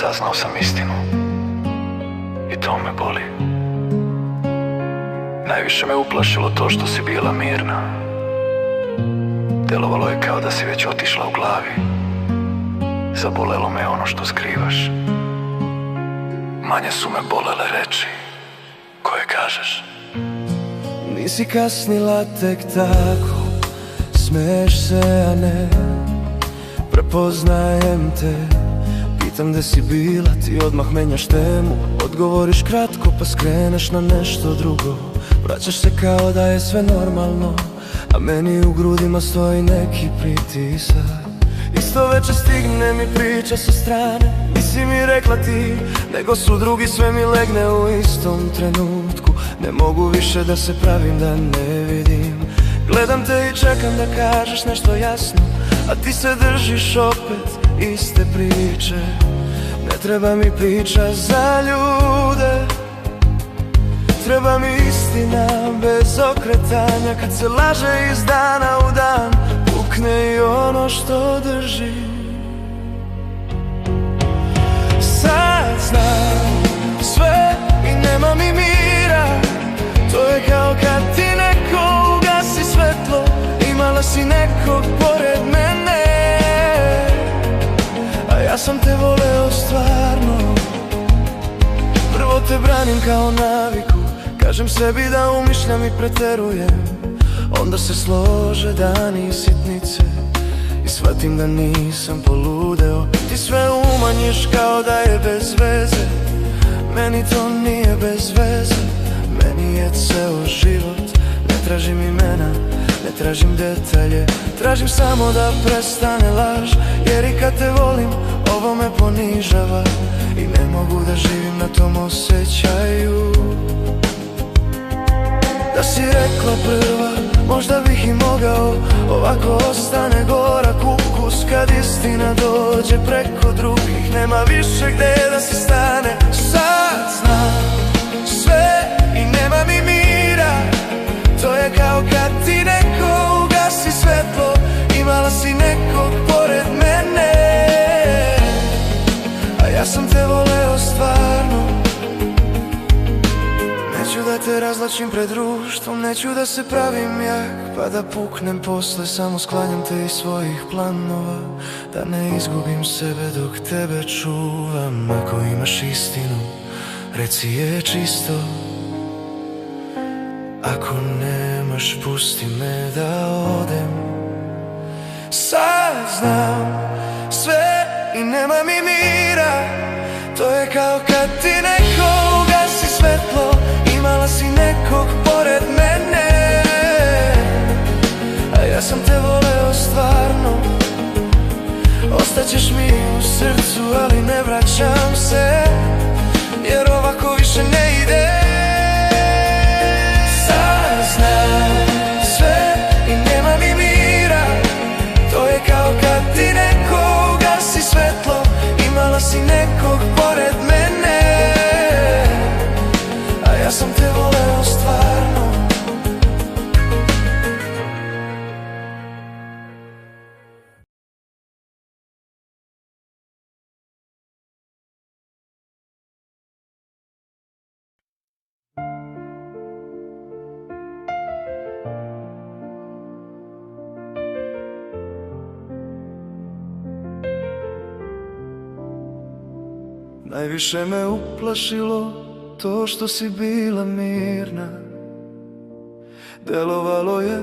Saznao sam istinu i to me boli. Najviše me uplašilo to što si bila mirna. Delovalo je kao da si već otišla u glavi. Zabolelo me ono što skrivaš. Manje su me bolele reči koje kažeš. Nisi kasnila tek tako, smeješ se, a ne prepoznajem te. Pitam gde si bila, ti odmah menjaš temu. Odgovoriš kratko pa skreneš na nešto drugo. Vraćaš se kao da je sve normalno, a meni u grudima stoji neki pritisak. Isto večer stigne mi priča sa strane. Nisi mi rekla ti, nego su drugi, sve mi legne u istom trenutku. Ne mogu više da se pravim da ne vidim. Gledam te i čekam da kažeš nešto jasno, a ti se držiš opet iste priče. Ne treba mi priča za ljude, treba mi istina bez okretanja. Kad se laže iz dana u dan, pukne i ono što drži. Sad znam sve i nema mi mira. To je kao kad ti neko ugasi svetlo. Imala si nekog pored mene, a ja sam te voleo stvarno. Prvo te branim kao naviku, kažem sebi da umišljam i preterujem. Onda se slože dani i sitnice i shvatim da nisam poludeo. Ti sve umanjiš kao da je bez veze. Meni to nije bez veze, meni je ceo život. Ne tražim imena, ne tražim detalje, tražim samo da prestane laž. Jer i kad te volim, ovo me ponižava i ne mogu da živim na tom osjećaju. Da si rekla prva, možda bih i mogao. Ovako ostane gorak ukus kad istina dođe preko drugih. Nema više gde da se stane. Sad znam sve i nema mi mira. To je kao kad ti neko ugasi svetlo. Imala si nekog pored mene, a ja sam te voleo stvarno. Neću da te razlačim pred društvom, neću da se pravim jak pa da puknem posle. Samo sklanjam te iz svojih planova, da ne izgubim sebe dok tebe čuvam. Ako imaš istinu, reci je čisto. Ako nemaš, pusti me da odem. Sad znam sve i nema mi mira. To je kao kad ti neko ugasi svetlo. Imala si nekog pored mene, a ja sam te voleo stvarno. Ostaćeš mi u srcu, ali ne vraćam se, jer ovako više ne ide. Sad znam sve i nema mi mira. To je kao kad ti neko ugasi svetlo. Imala si nekog pored mene, a ja sam te voleo stvarno. Najviše me uplašilo to što si bila mirna. Delovalo je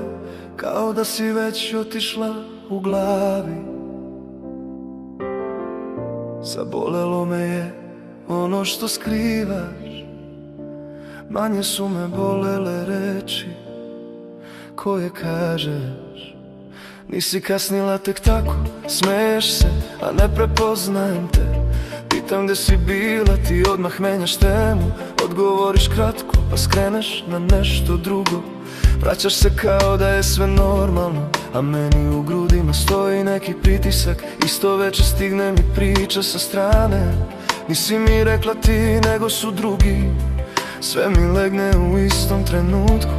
kao da si već otišla u glavi. Zabolelo me je ono što skrivaš. Manje su me bolele reči koje kažeš. Nisi kasnila tek tako, smeješ se, a ne prepoznajem te. Pitam gde si bila, ti odmah menjaš temu. Odgovoriš kratko pa skreneš na nešto drugo. Vraćaš se kao da je sve normalno, a meni u grudima stoji neki pritisak. Isto večer stigne mi priča sa strane. Nisi mi rekla ti, nego su drugi, sve mi legne u istom trenutku.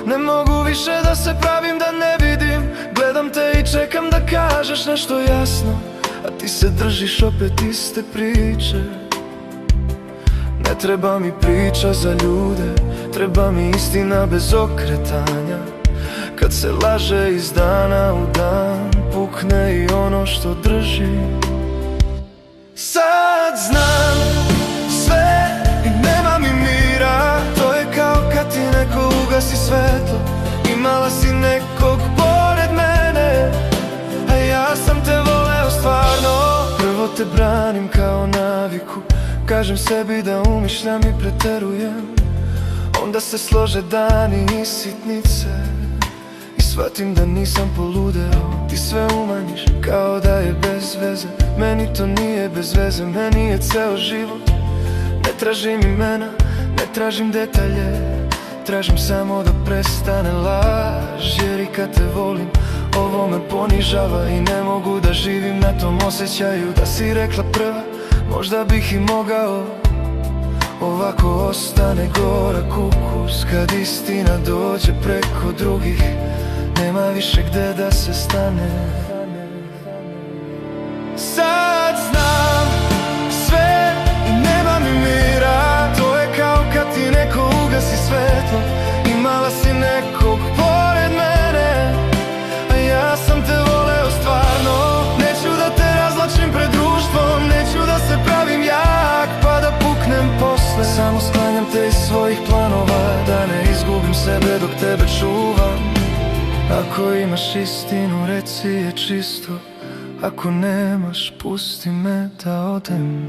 Ne mogu više da se pravim da ne vidim. Gledam te i čekam da kažeš nešto jasno, a ti se držiš opet iste priče. Ne treba mi priča za ljude, treba mi istina bez okretanja. Kad se laže iz dana u dan, pukne i ono što drži. Sad znam sve i nema mi mira. To je kao kad ti neko ugasi svetlo. Imala si nekog pored mene, a ja sam te voleo stvarno. Prvo te branim kao naviku, kažem sebi da umišljam i preterujem. Onda se slože dani i sitnice i shvatim da nisam poludeo. Ti sve umanjiš kao da je bez veze. Meni to nije bez veze, meni je ceo život. Ne tražim imena, ne tražim detalje, tražim samo da prestane laž. Jer i kad te volim, ovo me ponižava i ne mogu da živim na tom osjećaju. Da si rekla prva, možda bih i mogao. Ovako ostane gorak ukus kad istina dođe preko drugih. Nema više gde da se stane. Sad znam sve i nema mi mira. To je kao kad ti neko ugasi svetlo. Imala si nekog pored mene, a ja sam te voleo stvarno. Neću da te razvlačim pred društvom, neću da se pravim jak pa da puknem posle. Samo sklanjam te iz svojih planova, da ne izgubim sebe dok tebe čuvam. Ako imaš istinu, reci je čisto. Ako nemaš, pusti me da odem.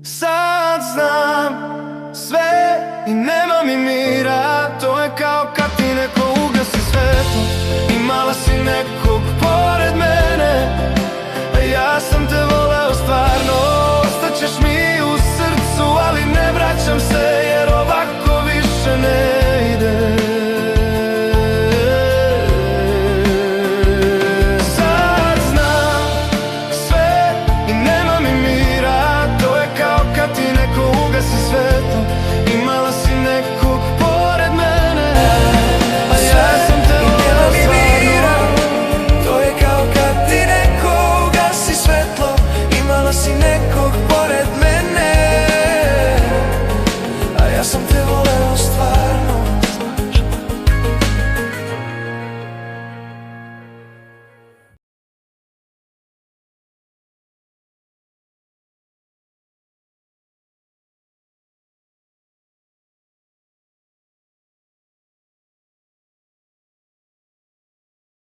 Sad znam sve i nema mi mira.